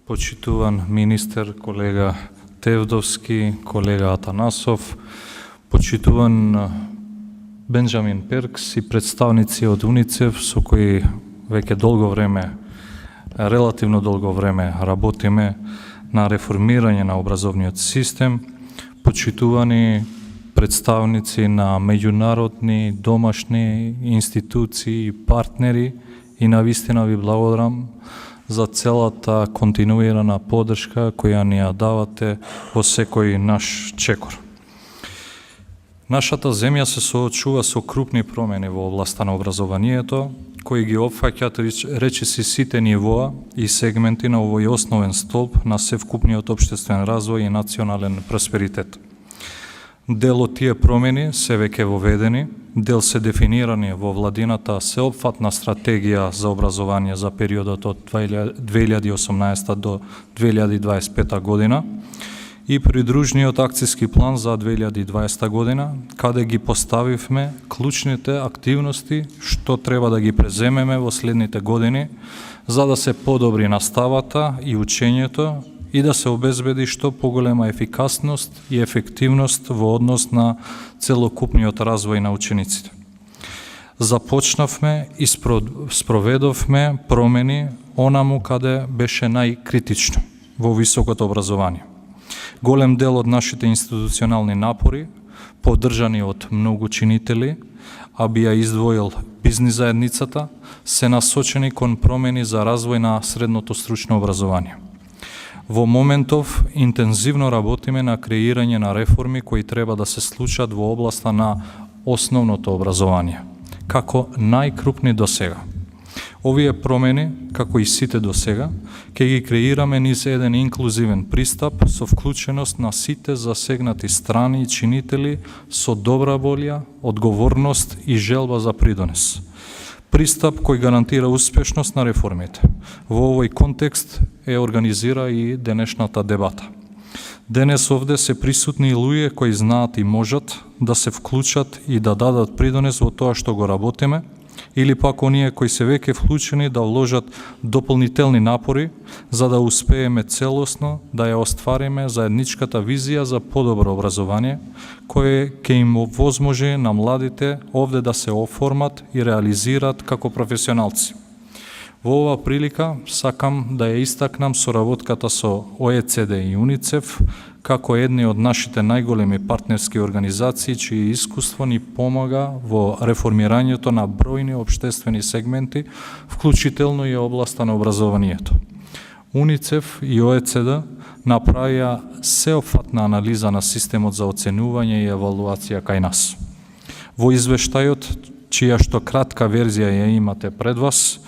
почитуван министер, колега Тевдовски, колега Атанасов, почитуван Бенџамин Перкс и представници од УНИЦЕФ со кои веќе релативно долго време работиме на реформирање на образовниот систем, почитувани представници на меѓународни, домашни институции и партнери, и навистина ви благодарам за целата континуирана поддршка која ни ја давате во секој наш чекор. Нашата земја се соочува со крупни промени во областа на образованието, кои ги опфаќаат речиси сите нивоа и сегменти на овој основен столб на севкупниот општествен развој и национален просперитет. Дел од тие промени се веќе воведени, дел се дефинирани во владината сеопфатна стратегија за образование за периодот од 2018 до 2025 година и придружниот акциски план за 2020 година, каде ги поставивме клучните активности што треба да ги преземеме во следните години за да се подобри наставата и учењето и да се обезбеди што поголема ефикасност и ефективност во однос на целокупниот развој на учениците. Започнавме и спроведовме промени онаму каде беше најкритично во високото образование. Голем дел од нашите институционални напори, поддржани од многу чинители, а би ја издвоил бизнис заедницата, се насочени кон промени за развој на средното стручно образование. Во моментов интензивно работиме на креирање на реформи кои треба да се случат во областа на основното образование, како најкрупни до сега. Овие промени, како и сите до сега, ќе ги креираме низ еден инклузивен пристап со вклученост на сите засегнати страни и чинители со добра волја, одговорност и желба за придонес. Пристап кој гарантира успешност на реформите. Во овој контекст е организира и денешната дебата. Денес овде се присутни луѓе кои знаат и можат да се вклучат и да дадат придонес во тоа што го работиме, или пак оние кои се веќе вклучени да вложат дополнителни напори за да успееме целосно да ја оствариме заедничката визија за подобро образование, кое ќе им овозможи на младите овде да се оформат и реализираат како професионалци. Во оваа прилика сакам да ја истакнам соработката со ОЕЦД и УНИЦЕФ како едни од нашите најголеми партнерски организации чие искуство ни помага во реформирањето на бројни општествени сегменти, вклучително и областа на образованието. УНИЦЕФ и ОЕЦД направија сеопфатна анализа на системот за оценување и евалуација кај нас. Во извештајот, чија што кратка верзија ја имате пред вас,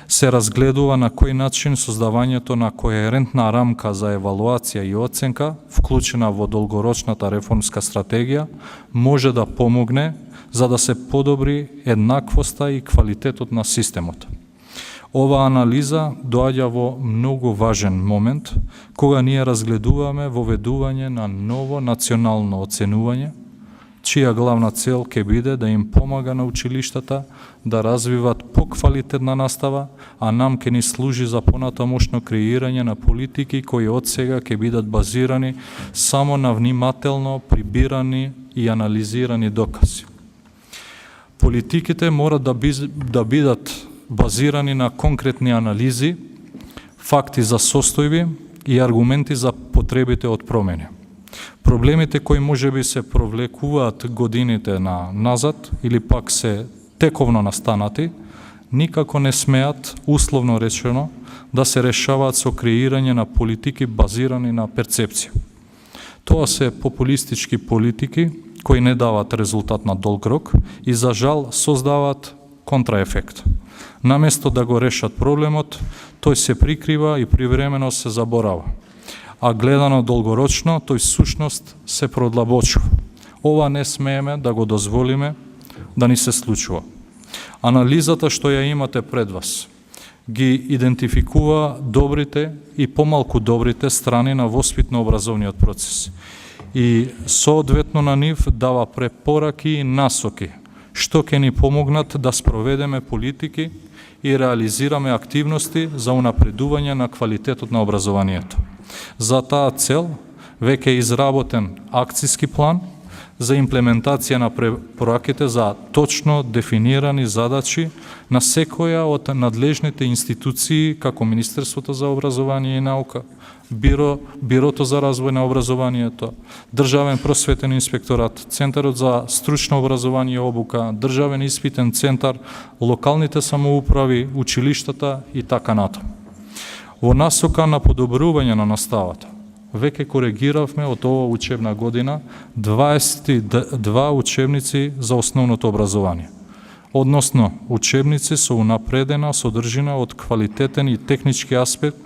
се разгледува на кој начин создавањето на коерентна рамка за евалуација и оценка, вклучена во долгорочната реформска стратегија, може да помогне за да се подобри еднаквоста и квалитетот на системот. Ова анализа доаѓа во многу важен момент, кога ние разгледуваме воведување на ново национално оценување, чија главна цел ќе биде да им помага на училиштата да развиват поквалитетна настава, а нам ќе ни служи за понатамошно креирање на политики кои од сега ќе бидат базирани само на внимателно прибирани и анализирани докази. Политиките мора да бидат базирани на конкретни анализи, факти за состојби и аргументи за потребите од промени. Проблемите кои можеби се провлекуваат годините назад или пак се тековно настанати, никако не смеат, условно речено, да се решаваат со креирање на политики базирани на перцепција. Тоа се популистички политики кои не дават резултат на долг рок и за жал создаваат контраефект. Наместо да го решат проблемот, тој се прикрива и привремено се заборава. А гледано долгорочно, тој сушност се продлабочува. Ова не смееме да го дозволиме да ни се случува. Анализата што ја имате пред вас ги идентификува добрите и помалку добрите страни на воспитно-образовниот процес и соодветно на нив дава препораки и насоки што ќе ни помогнат да спроведеме политики и реализираме активности за унапредување на квалитетот на образованието. За таа цел веќе е изработен акциски план за имплементација на препораките за точно дефинирани задачи на секоја од надлежните институции, како Министерството за образование и наука, Бирото за развој на образованието, Државен просветен инспекторат, Центарот за стручно образование и обука, Државен испитен центар, локалните самоуправи, училиштата и така натаму. Во насока на подобрување на наставата, веќе коригиравме од ова учебна година 22 учебници за основното образование, односно учебници со унапредена содржина од квалитетен и технички аспект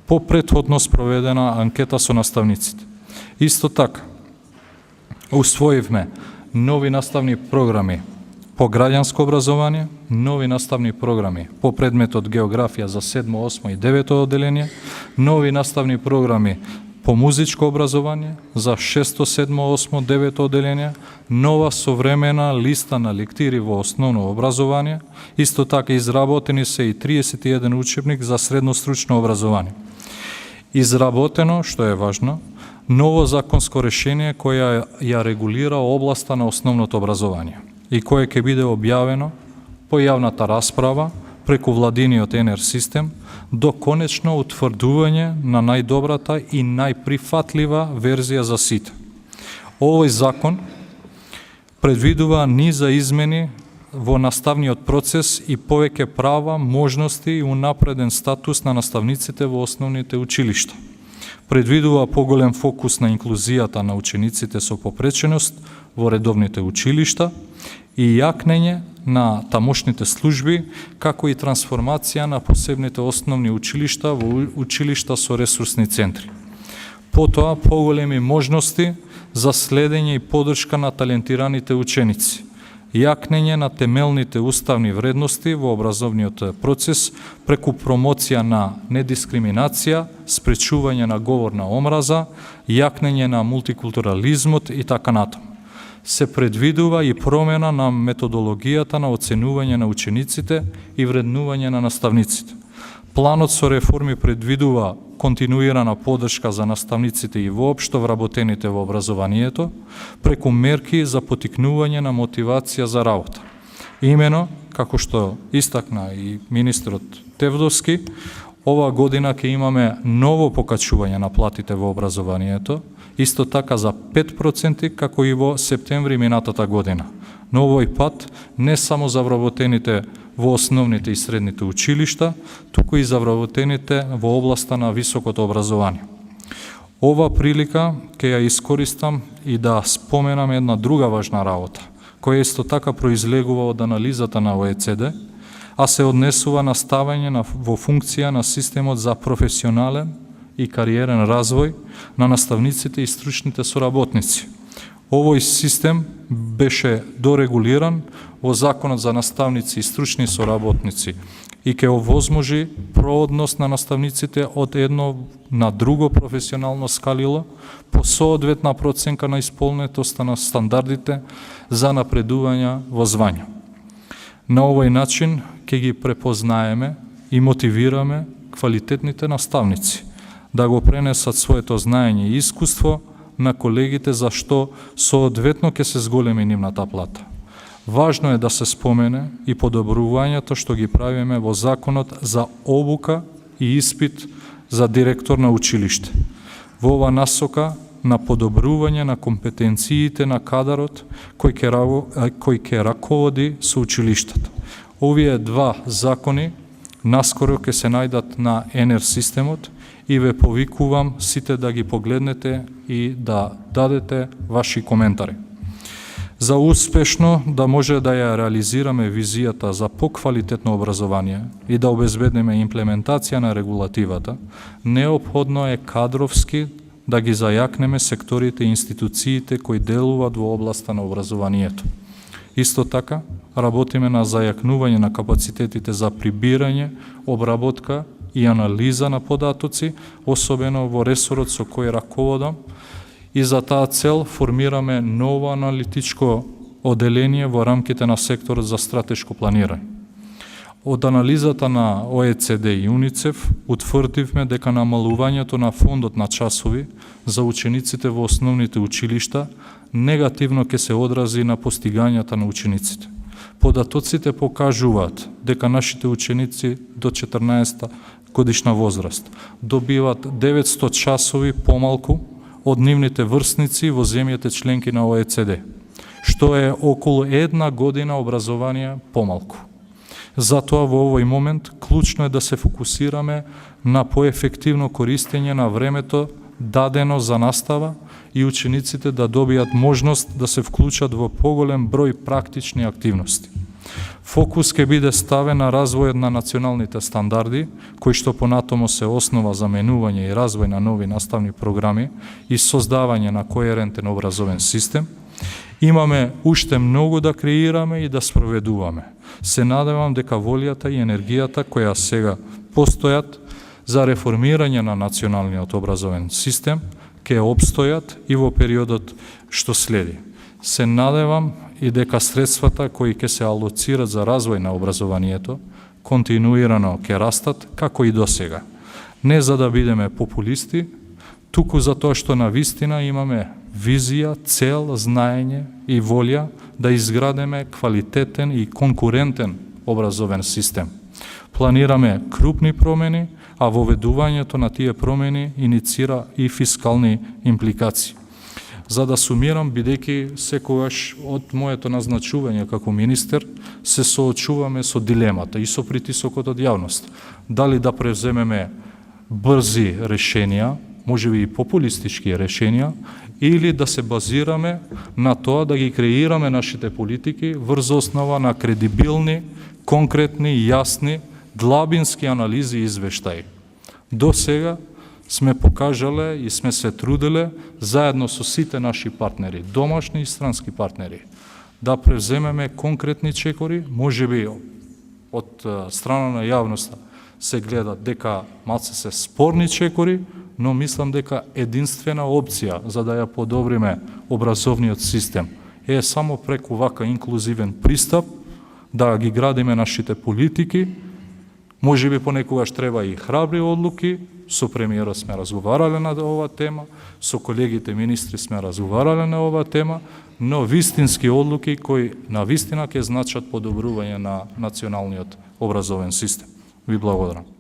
по претходно спроведена анкета со наставниците. Исто така, усвоивме нови наставни програми по граѓанско образование, нови наставни програми по предметот географија за 7, 8 и 9 одделение, нови наставни програми по музичко образование за 6, 7, 8, 9 одделение, нова современа листа на лектири во основно образование, исто така изработени се и 31 учебник за средно стручно образование. Изработено, што е важно, ново законско решение кое ја регулира областа на основното образование и кое ќе биде објавено по јавната расправа преку владиниот ЕНЕР систем до конечно утврдување на најдобрата и најприфатлива верзија за сите. Овој закон предвидува низа измени во наставниот процес и повеќе права, можности и унапреден статус на наставниците во основните училишта. Предвидува поголем фокус на инклузијата на учениците со попреченост во редовните училишта и јакнење на тамошните служби, како и трансформација на посебните основни училишта во училишта со ресурсни центри. Потоа, поголеми можности за следење и поддршка на талентираните ученици, јакнење на темелните уставни вредности во образовниот процес преку промоција на недискриминација, спречување на говор на омраза, јакнење на мултикултурализмот и така натаму. Се предвидува и промена на методологијата на оценување на учениците и вреднување на наставниците. Планот со реформи предвидува континуирана поддршка за наставниците и воопшто вработените во образованието, преку мерки за потикнување на мотивација за работа. Имено, како што истакна и министрот Тевдовски, ова година ќе имаме ново покачување на платите во образованието, исто така за 5% како и во септември минатата година. Но овој пат не само за вработените во основните и средните училишта, туку и за вработените во областа на високото образование. Ова прилика ќе ја искористам и да споменам една друга важна работа, која исто така произлегува од анализата на ОЕЦД, а се однесува на ставање во функција на системот за професионален и кариерен развој на наставниците и стручните соработници. Овој систем беше дорегулиран во Законот за наставници и стручни соработници и ќе овозможи проодност на наставниците од едно на друго професионално скалило по соодветна проценка на исполнетоста на стандардите за напредување во звања. На овој начин ќе ги препознаеме и мотивираме квалитетните наставници да го пренесат своето знаење и искуство на колегите, за што соодветно ќе се зголеми нивната плата. Важно е да се спомене и подобрувањето што ги правиме во Законот за обука и испит за директор на училиште. Во ова насока на подобрување на компетенциите на кадарот кој ќе раководи со училиштата. Овие два закони наскоро ќе се најдат на ЕНЕР системот и ве повикувам сите да ги погледнете и да дадете ваши коментари. За успешно да може да ја реализираме визијата за поквалитетно образование и да обезбедиме имплементација на регулативата, неопходно е кадровски да ги зајакнеме секторите и институциите кои делуваат во областа на образованието. Исто така, работиме на зајакнување на капацитетите за прибирање, обработка и анализа на податоци, особено во ресорот со кој раководам, и за таа цел формираме ново аналитичко оделение во рамките на секторот за стратешко планирање. Од анализата на ОЕЦД и ЮНИЦЕФ утврдивме дека намалувањето на фондот на часови за учениците во основните училишта негативно ќе се одрази на постигањата на учениците. Податоците покажуваат дека нашите ученици до 14 годишна возраст добиваат 900 часови помалку од нивните врсници во земјите членки на ОЕЦД, што е околу 1 година образование помалку. Затоа во овој момент клучно е да се фокусираме на поефективно користење на времето дадено за настава и учениците да добијат можност да се вклучат во поголем број практични активности. Фокус ќе биде ставен на развојот на националните стандарди, кои што понатомо се основа за менување и развој на нови наставни програми и создавање на коерентен образовен систем. Имаме уште многу да креираме и да спроведуваме. Се надевам дека волјата и енергијата која сега постојат за реформирање на националниот образовен систем ќе обстојат и во периодот што следи. Се надевам и дека средствата кои ќе се алоцират за развој на образованието континуирано ќе растат како и досега. Не за да бидеме популисти, туку затоа што навистина имаме визија, цел, знаење и волја да изградиме квалитетен и конкурентен образовен систем. Планираме крупни промени, а воведувањето на тие промени иницира и фискални импликации. За да сумирам, бидејќи секогаш од моето назначување како министер се соочуваме со дилемата и со притисокот од јавност. Дали да превземеме брзи решенија, можеби и популистички решенија, или да се базираме на тоа да ги креираме нашите политики врз основа на кредибилни, конкретни, јасни, длабински анализи и извештаи. До сега сме покажале и сме се трудиле заедно со сите наши партнери, домашни и странски партнери, да превземеме конкретни чекори, можеби од страна на јавноста се гледа дека малце се спорни чекори, но мислам дека единствена опција за да ја подобриме образовниот систем е само преку вака инклузивен пристап, да ги градиме нашите политики. Можеби понекогаш треба и храбри одлуки, со премиерот сме разговарале на оваа тема, со колегите министри сме разговарале на оваа тема, но вистински одлуки кои навистина ќе значат подобрување на националниот образовен систем. Ви благодарам.